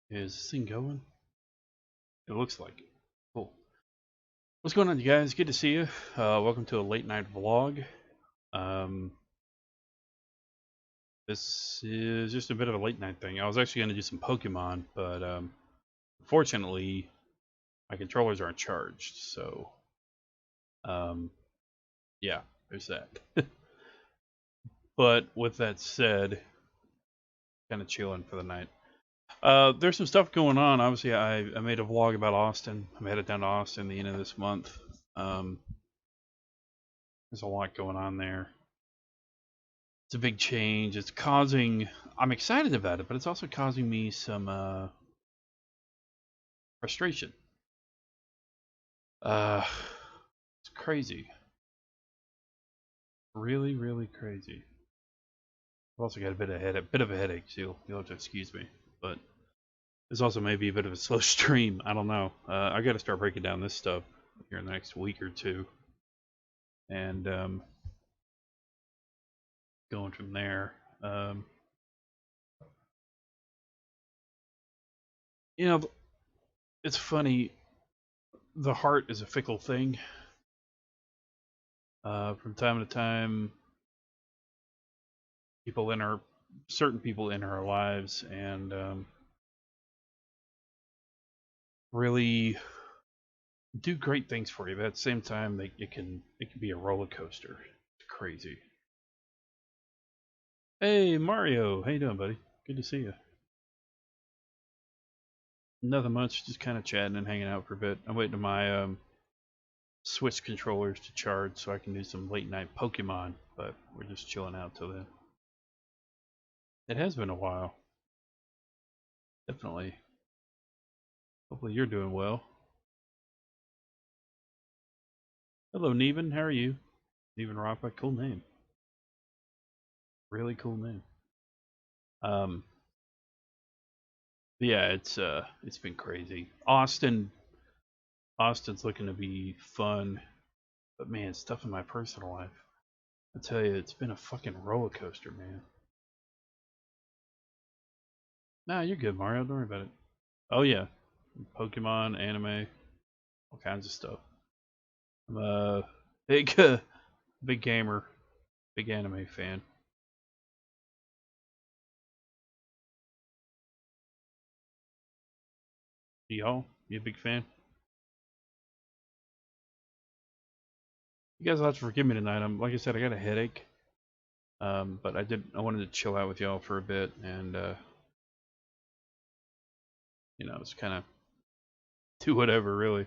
Is this thing going? It looks like it. Cool. What's going on, you guys? Good to see you. Welcome to a late night vlog. Um, this is just a bit of a late night thing. I was actually going to do some Pokemon, but unfortunately, my controllers aren't charged. So, yeah, there's that. But with that said, kind of chilling for the night. There's some stuff going on. Obviously, I made a vlog about Austin. I'm headed down to Austin the end of this month. There's a lot going on there. It's a big change. It's causing. I'm excited about it, but it's also causing me some frustration. It's crazy. Really, really crazy. I've also got a bit of a headache, so you'll have to excuse me. But there's also maybe a bit of a slow stream. I don't know. I got to start breaking down this stuff here in the next week or two, and going from there. You know, it's funny. The heart is a fickle thing. From time to time, certain people enter our lives and really do great things for you, but at the same time, it can be a roller coaster. It's crazy. Hey Mario, how you doing, buddy? Good to see you. Nothing much, just kind of chatting and hanging out for a bit. I'm waiting for my Switch controllers to charge so I can do some late night Pokemon, but we're just chilling out till then. It has been a while. Definitely. Hopefully you're doing well. Hello, Neven. How are you? Neven Rappa. Cool name. Really cool name. Um, yeah, it's been crazy. Austin's looking to be fun, but man, stuff in my personal life. I tell you, it's been a fucking roller coaster, man. Nah, you're good, Mario. Don't worry about it. Oh yeah, Pokemon, anime, all kinds of stuff. I'm a big, big gamer, big anime fan. Y'all, you a big fan? You guys will have to forgive me tonight. Like I said, I got a headache. But I wanted to chill out with y'all for a bit, and it's kind of do whatever really.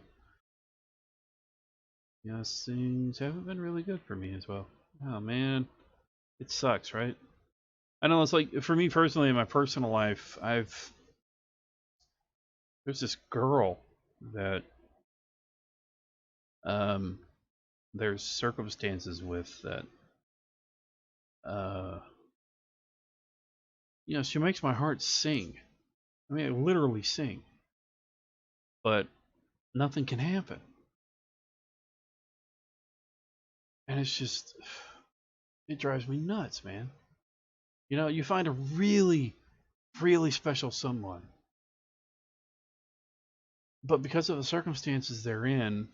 Yes, things haven't been really good for me as well. Oh man, it sucks, right? I know it's like for me personally in my personal life, there's this girl that um there's circumstances with that uh she makes my heart sing. I mean, I literally sing, but nothing can happen, and it's just it drives me nuts, man. You find a really, really special someone, but because of the circumstances they're in,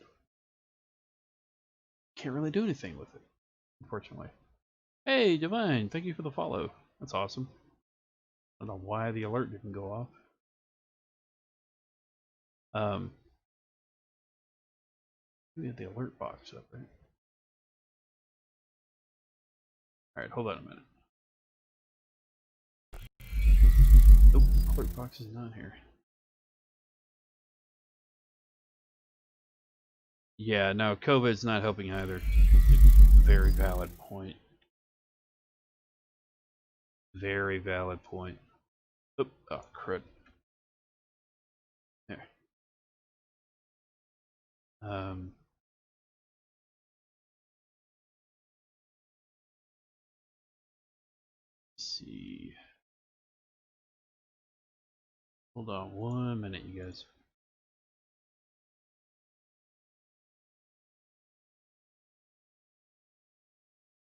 can't really do anything with it, unfortunately. Hey, Divine, thank you for the follow. That's awesome. I don't know why the alert didn't go off. Um, we have the alert box up, right? All right, hold on a minute. Nope, alert box is not here. Yeah, no, COVID's not helping either. Very valid point. Very valid point. Oop, oh, crud. There. Um, let's see. Hold on 1 minute, you guys.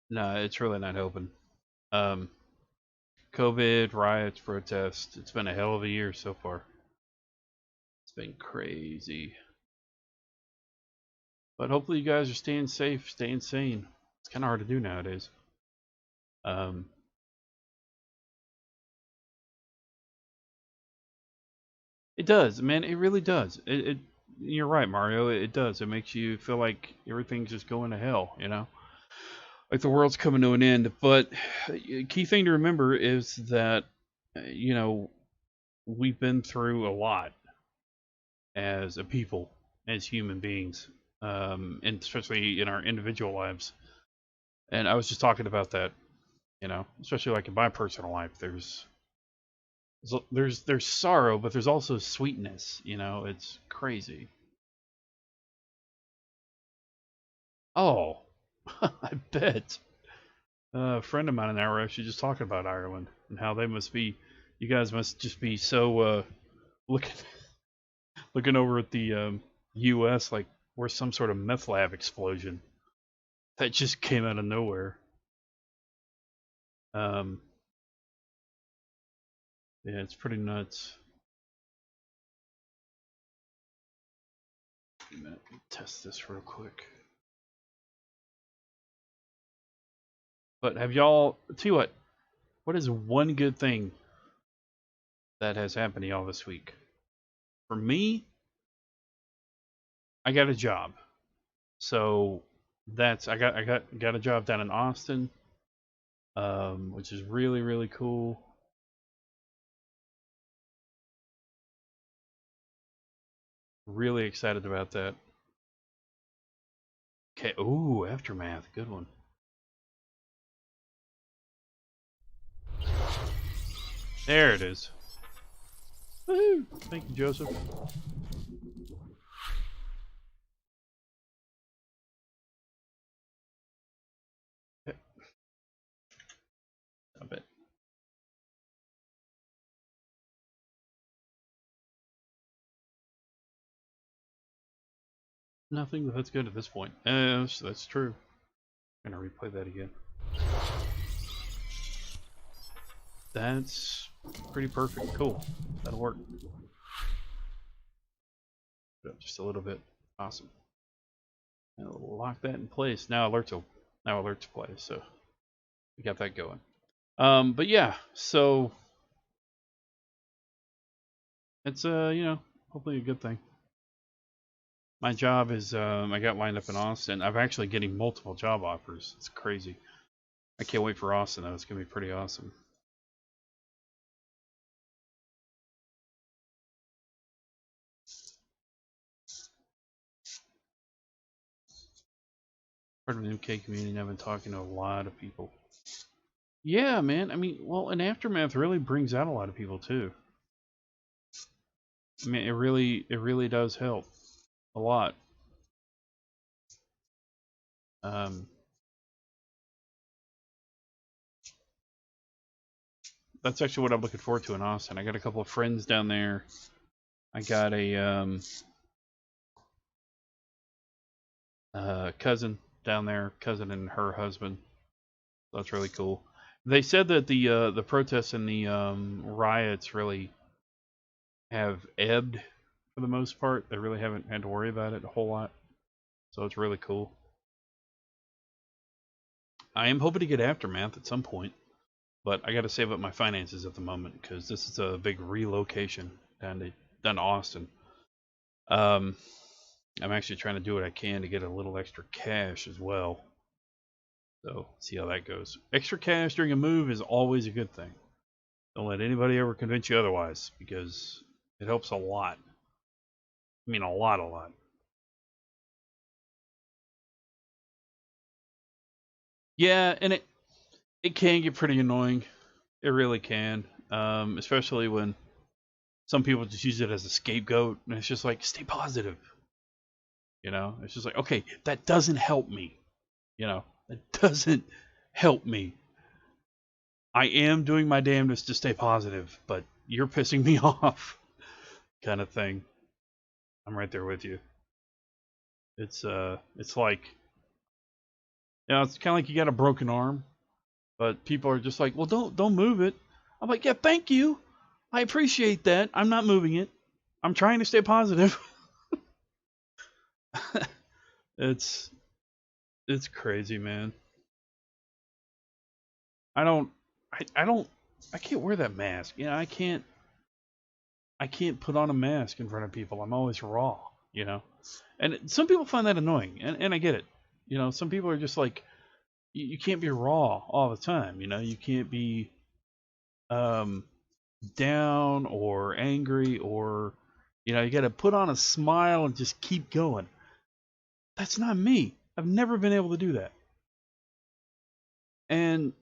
No, it's really not helping. Um, COVID, riots, protests. It's been a hell of a year so far. It's been crazy. But hopefully you guys are staying safe, staying sane. It's kind of hard to do nowadays. It does, man. It really does. You're right, Mario. It does. It makes you feel like everything's just going to hell, you know? Like the world's coming to an end. But key thing to remember is that, you know, we've been through a lot as a people, as human beings, and especially in our individual lives. And I was just talking about that, you know, especially like in my personal life. There's sorrow, but there's also sweetness. You know, it's crazy. Oh, I bet. A friend of mine and I were actually just talking about Ireland and how they must be. You guys must just be so looking looking over at the U.S. like we're some sort of meth lab explosion that just came out of nowhere. Um, yeah, it's pretty nuts. Let me test this real quick. But have y'all? Tell you what is one good thing that has happened to y'all this week? For me, I got a job. So that's I got a job down in Austin, which is really cool. Really excited about that. Okay, ooh, Aftermath, good one. There it is. Woohoo! Thank you, Joseph. I bet. Nothing, but that's good at this point. That's true. I'm gonna replay that again. That's pretty perfect. Cool. That'll work. Just a little bit. Awesome. And we'll lock that in place. Now alerts play, so we got that going. But yeah, so it's you know, hopefully a good thing. My job is I got lined up in Austin. I'm actually getting multiple job offers. It's crazy. I can't wait for Austin though. It's gonna be pretty awesome. Part of the MK community, and I've been talking to a lot of people. Yeah, man. I mean, well, and Aftermath really brings out a lot of people too. I mean, it really does help a lot. Um, that's actually what I'm looking forward to in Austin. I got a couple of friends down there. I got a cousin down there, cousin and her husband. That's really cool. They said that the protests and the riots really have ebbed for the most part. They really haven't had to worry about it a whole lot, so it's really cool. I am hoping to get Aftermath at some point, but I got to save up my finances at the moment because this is a big relocation down to Austin. I'm actually trying to do what I can to get a little extra cash as well. So see how that goes. Extra cash during a move is always a good thing. Don't let anybody ever convince you otherwise because it helps a lot. I mean, a lot. Yeah, and it can get pretty annoying. It really can, especially when some people just use it as a scapegoat, and it's just like, stay positive. You know, it's just like, okay, that doesn't help me. You know, it doesn't help me. I am doing my damnedest to stay positive, but you're pissing me off, kind of thing. I'm right there with you. It's like, you know, it's kind of like you got a broken arm, but people are just like, well, don't move it. I'm like, yeah, thank you. I appreciate that. I'm not moving it. I'm trying to stay positive. it's crazy, man. I don't I don't I can't wear that mask. You know, I can't put on a mask in front of people. I'm always raw, you know. And some people find that annoying, and I get it. You know, some people are just like, you can't be raw all the time. You know, you can't be um, down or angry, or you know, you got to put on a smile and just keep going. That's not me. I've never been able to do that, and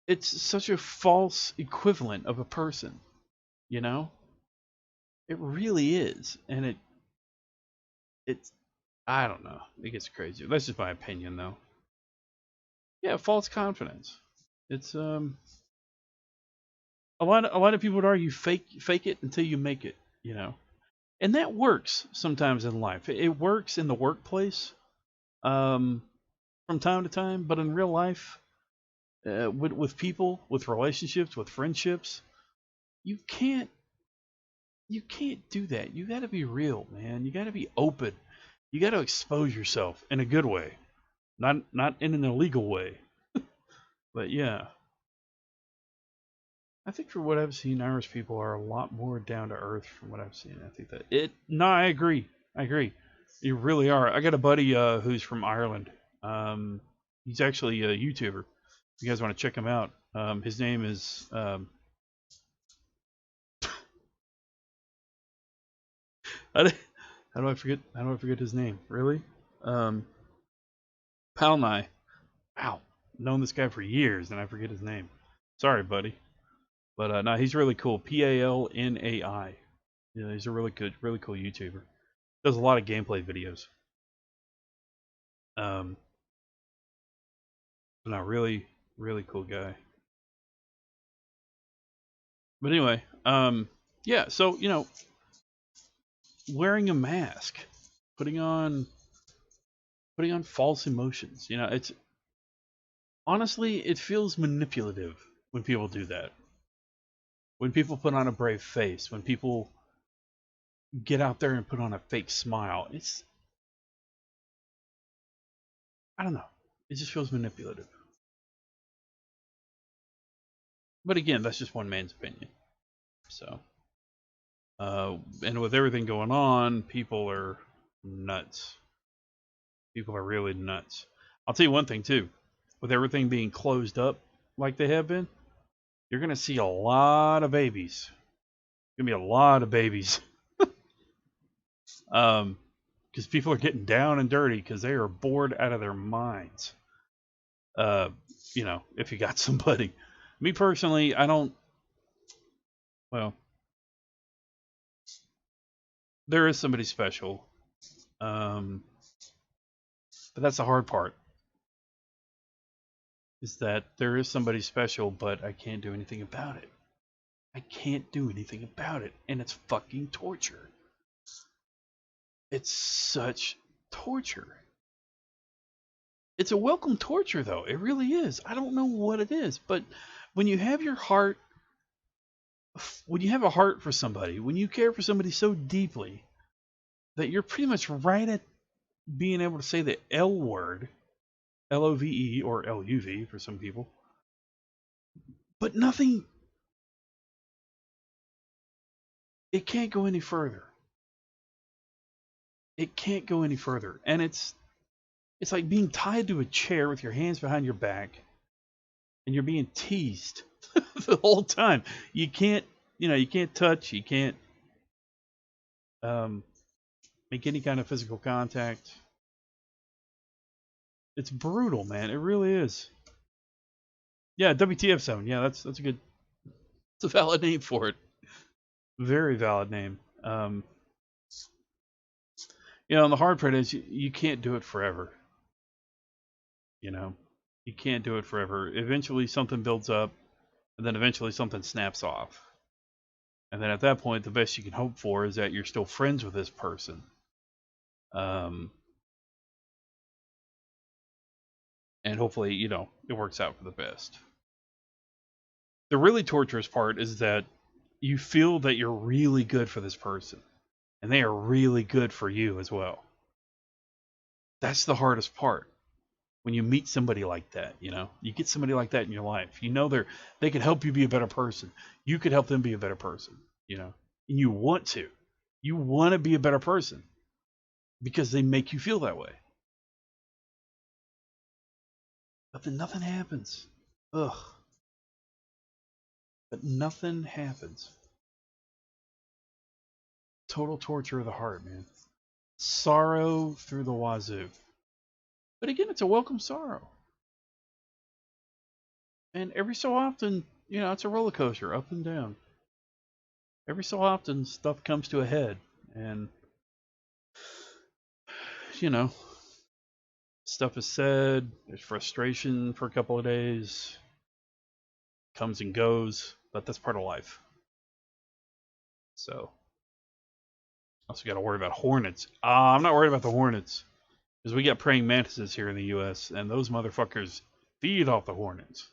it's such a false equivalent of a person. You know, it really is, and it's I don't know. It gets crazy. That's just my opinion, though. Yeah, false confidence. It's a lot of people would argue fake it until you make it, you know. And that works sometimes in life. It works in the workplace um from time to time, but in real life, with people, with relationships, with friendships, you can't you can't do that. You got to be real, man. You got to be open. You got to expose yourself in a good way, not in an illegal way. But yeah, I think for what I've seen, Irish people are a lot more down to earth from what I've seen. I think that it. No, I agree. I agree. You really are. I got a buddy who's from Ireland. He's actually a YouTuber. If you guys want to check him out, his name is how do, how do I forget? How do I forget his name? Really? Um, Palnai. Wow, known this guy for years, and I forget his name. Sorry, buddy. But no, he's really cool. Palnai. Yeah, he's a really cool YouTuber. Does a lot of gameplay videos. Um, but no, really cool guy. But anyway, yeah. So you know, wearing a mask, putting on putting on false emotions. You know, it's honestly it feels manipulative when people do that. When people put on a brave face, when people get out there and put on a fake smile, it's I don't know. It just feels manipulative. But again, that's just one man's opinion. So, and with everything going on, people are nuts. People are really nuts. I'll tell you one thing too. With everything being closed up like they have been, you're gonna see a lot of babies. Gonna be a lot of babies. Because people are getting down and dirty because they are bored out of their minds. Uh, you know, if you got somebody. Me personally, I don't. Well, there is somebody special. Um, but that's the hard part. Is that there is somebody special, but I can't do anything about it. I can't do anything about it, and it's fucking torture. It's such torture. It's a welcome torture, though. It really is. I don't know what it is, but when you have your heart, when you have a heart for somebody, when you care for somebody so deeply that you're pretty much right at being able to say the L word, LOVE or LUV for some people, but nothing, it can't go any further. It can't go any further. And it's like being tied to a chair with your hands behind your back and you're being teased the whole time. You can't, you know, you can't touch, you can't um, make any kind of physical contact. It's brutal, man. It really is. Yeah, WTF zone. Yeah, that's a good, it's a valid name for it. Very valid name. You know, and the hard part is you can't do it forever. You know, you can't do it forever. Eventually, something builds up, and then eventually something snaps off. And then at that point, the best you can hope for is that you're still friends with this person. Um, and hopefully, you know, it works out for the best. The really torturous part is that you feel that you're really good for this person, and they are really good for you as well. That's the hardest part. When you meet somebody like that, you get somebody like that in your life. They can help you be a better person. You could help them be a better person, and you want to. You want to be a better person because they make you feel that way. But then nothing happens. Ugh. But nothing happens. Total torture of the heart, man. Sorrow through the wazoo. But again, it's a welcome sorrow. And every so often, it's a roller coaster, up and down. Every so often, stuff comes to a head. And, stuff is said. There's frustration for a couple of days. Comes and goes. But that's part of life. So, also got to worry about Hornets. I'm not worried about the Hornets. Because we got praying mantises here in the U.S. And those motherfuckers feed off the Hornets.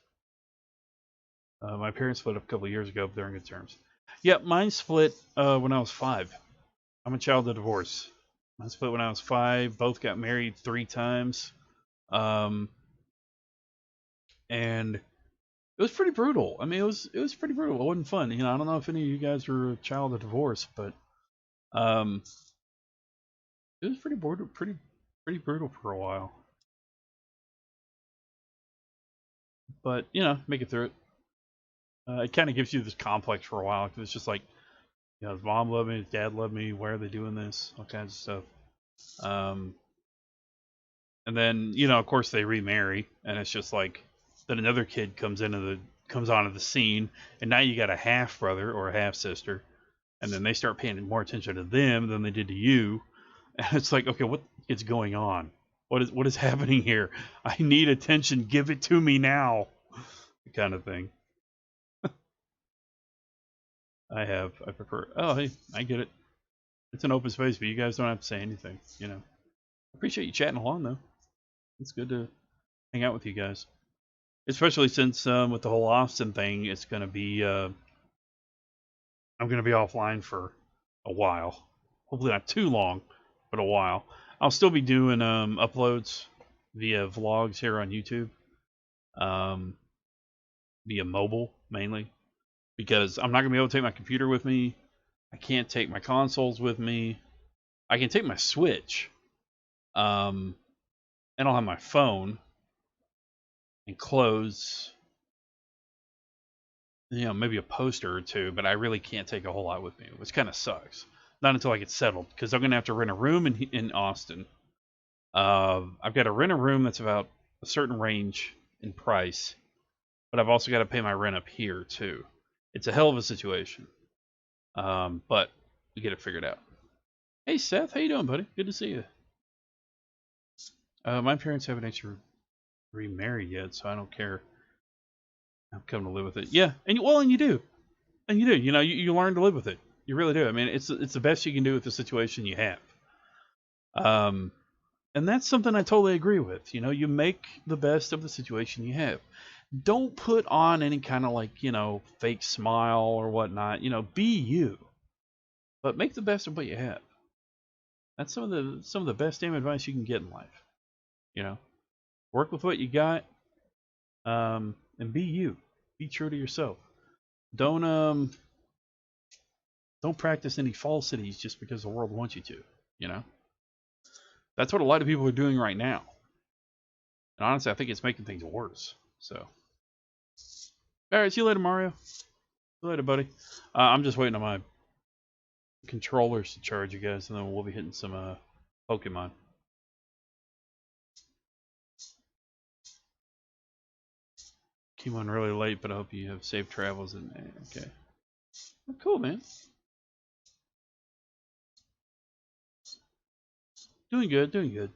My parents split up a couple of years ago, but they're in good terms. Yeah, mine split when I was 5. I'm a child of divorce. Mine split when I was 5. Both got married 3 times. And it was pretty brutal. I mean, it was pretty brutal. It wasn't fun. I don't know if any of you guys were a child of divorce, but it was pretty brutal for a while. But make it through it. It kind of gives you this complex for a while because it's just like, his mom loved me, his dad loved me. Why are they doing this? All kinds of stuff. And then of course they remarry, and it's just like then another kid comes onto the scene, and now you got a half brother or a half sister, and then they start paying more attention to them than they did to you, and it's like, okay, what is going on? What is happening here? I need attention. Give it to me now, kind of thing. I prefer. Oh, hey, I get it. It's an open space, but you guys don't have to say anything. I appreciate you chatting along though. It's good to hang out with you guys, especially since with the whole Austin thing, it's gonna be. I'm gonna be offline for a while. Hopefully not too long, but a while. I'll still be doing uploads via vlogs here on YouTube, via mobile mainly, because I'm not gonna be able to take my computer with me. I can't take my consoles with me. I can take my Switch, and I'll have my phone and clothes, maybe a poster or two, but I really can't take a whole lot with me, which kind of sucks. Not until I get settled, because I'm going to have to rent a room in Austin. I've got to rent a room that's about a certain range in price, but I've also got to pay my rent up here too. It's a hell of a situation, but we get it figured out. Hey Seth, how you doing, buddy? Good to see you. My parents haven't actually remarried yet, so I don't care. I'm coming to live with it. Yeah, and you do. You learn to live with it. You really do. I mean, it's the best you can do with the situation you have. And that's something I totally agree with. You make the best of the situation you have. Don't put on any kind of like, fake smile or whatnot. Be you. But make the best of what you have. That's some of the best damn advice you can get in life. Work with what you got. And be you. Be true to yourself. Don't practice any falsities just because the world wants you to, That's what a lot of people are doing right now. And honestly, I think it's making things worse. So, alright, see you later, Mario. See you later, buddy. I'm just waiting on my controllers to charge, you guys, and then we'll be hitting some Pokemon. Came on really late, but I hope you have safe travels. And okay, well, cool, man. Doing good, doing good.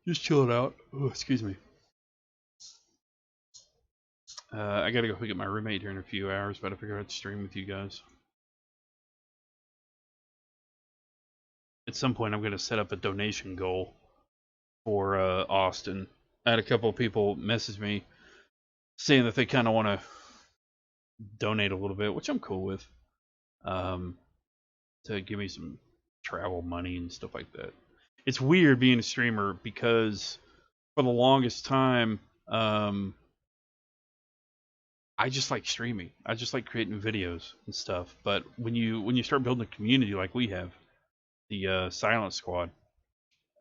Just chilling out. Oh, excuse me. I gotta go pick up my roommate here in a few hours, but I figure I'd stream with you guys. At some point, I'm gonna set up a donation goal for Austin. I had a couple of people message me saying that they kind of want to donate a little bit, which I'm cool with, to give me some travel money and stuff like that. It's weird being a streamer because for the longest time, I just like streaming. I just like creating videos and stuff. But when you start building a community like we have, the Silent Squad,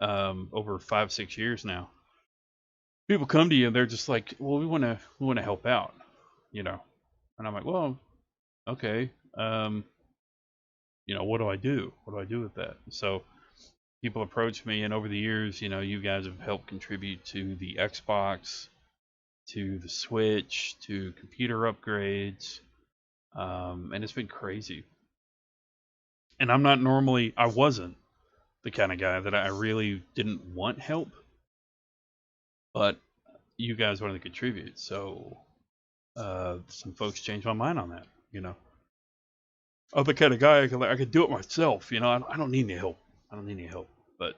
over 5-6 years now, people come to you and they're just like, well, we want to help out, you know. And I'm like, well, okay, what do I do? What do I do with that? So people approach me, and over the years, you guys have helped contribute to the Xbox, to the Switch, to computer upgrades, and it's been crazy. And I wasn't the kind of guy that I really didn't want help, but you guys wanted to contribute, so some folks changed my mind on that. I'm the kind of guy I could do it myself. I don't need any help. I don't need any help, but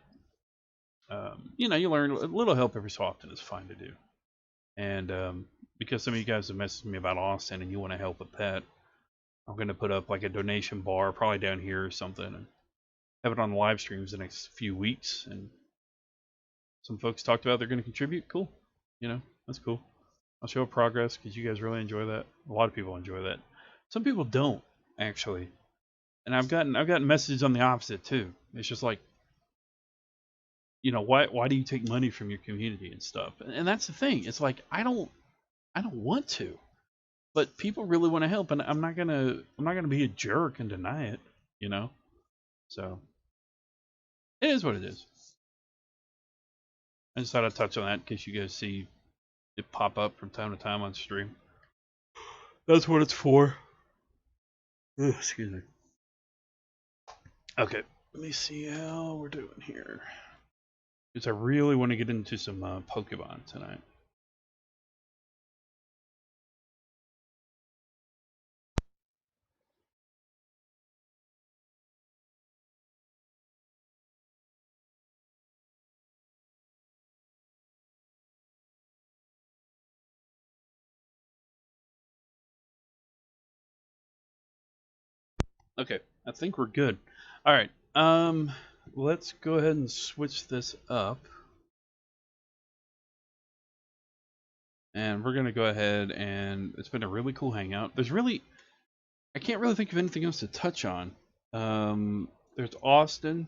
you learn a little help every so often is fine to do. And because some of you guys have messaged me about Austin and you want to help with that, I'm going to put up like a donation bar, probably down here or something, and have it on live streams the next few weeks. And some folks talked about they're going to contribute. Cool. That's cool. I'll show progress because you guys really enjoy that. A lot of people enjoy that. Some people don't, actually. And I've gotten messages on the opposite too. It's just like, why do you take money from your community and stuff? And that's the thing. It's like I don't want to, but people really want to help, and I'm not gonna be a jerk and deny it. So it is what it is. I just thought I'd touch on that in case you guys see it pop up from time to time on stream. That's what it's for. Ugh, excuse me. Okay, let me see how we're doing here. Because I really want to get into some Pokemon tonight. Okay, I think we're good. All right, let's go ahead and switch this up. And we're going to go ahead, and it's been a really cool hangout. I can't really think of anything else to touch on. There's Austin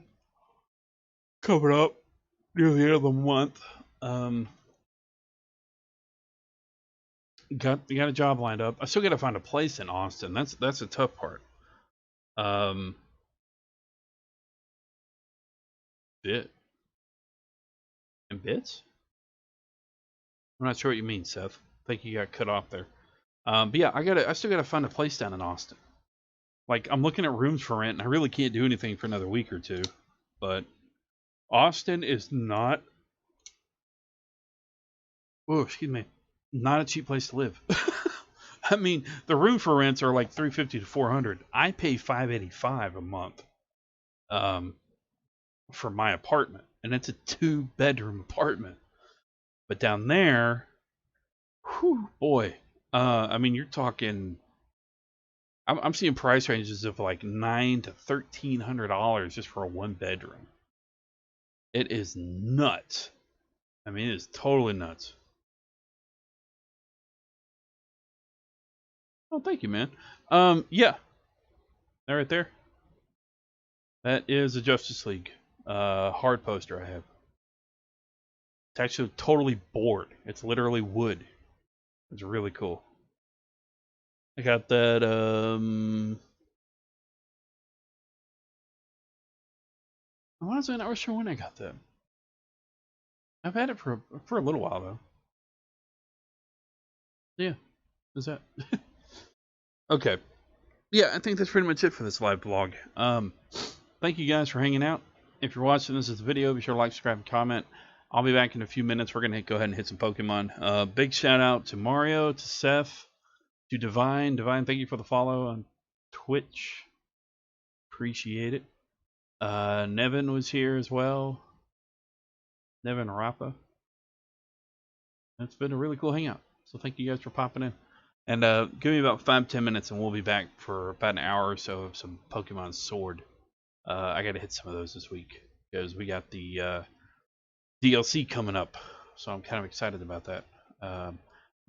coming up near the end of the month. Got a job lined up. I still got to find a place in Austin. That's a tough part. Bit and bits. I'm not sure what you mean, Seth. I think you got cut off there. But yeah, I still gotta find a place down in Austin. Like, I'm looking at rooms for rent, and I really can't do anything for another week or two. But Austin is not. Oh, excuse me. Not a cheap place to live. I mean, the room for rents are like $350 to $400. I pay $585 a month, for my apartment, and it's a 2-bedroom apartment. But down there, whew, boy, I mean, you're talking. I'm seeing price ranges of like $900 to $1,300 just for a 1-bedroom. It is nuts. I mean, it is totally nuts. Oh, thank you, man. Yeah, that right there. That is a Justice League hard poster I have. It's actually totally board. It's literally wood. It's really cool. I got that. Honestly, I'm not sure when I got that. I've had it for a little while though. Yeah, is that? Okay. Yeah, I think that's pretty much it for this live blog. Thank you guys for hanging out. If you're watching this as a video, be sure to like, subscribe, and comment. I'll be back in a few minutes. We're gonna go ahead and hit some Pokemon. Big shout out to Mario, to Seth, to Divine. Divine, thank you for the follow on Twitch. Appreciate it. Nevin was here as well. Nevin Rappa. It's been a really cool hangout. So thank you guys for popping in. And give me about 5-10 minutes and we'll be back for about an hour or so of some Pokemon Sword. I gotta hit some of those this week because we got the DLC coming up, so I'm kind of excited about that. I'm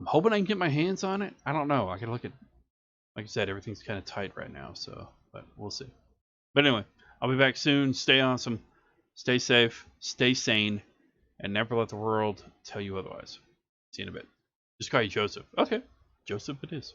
hoping I can get my hands on it. I don't know. I gotta look at, like I said, everything's kind of tight right now, so but we'll see. But anyway, I'll be back soon. Stay awesome, stay safe, stay sane, and never let the world tell you otherwise. See you in a bit. Just call you Joseph. Okay, Joseph it is.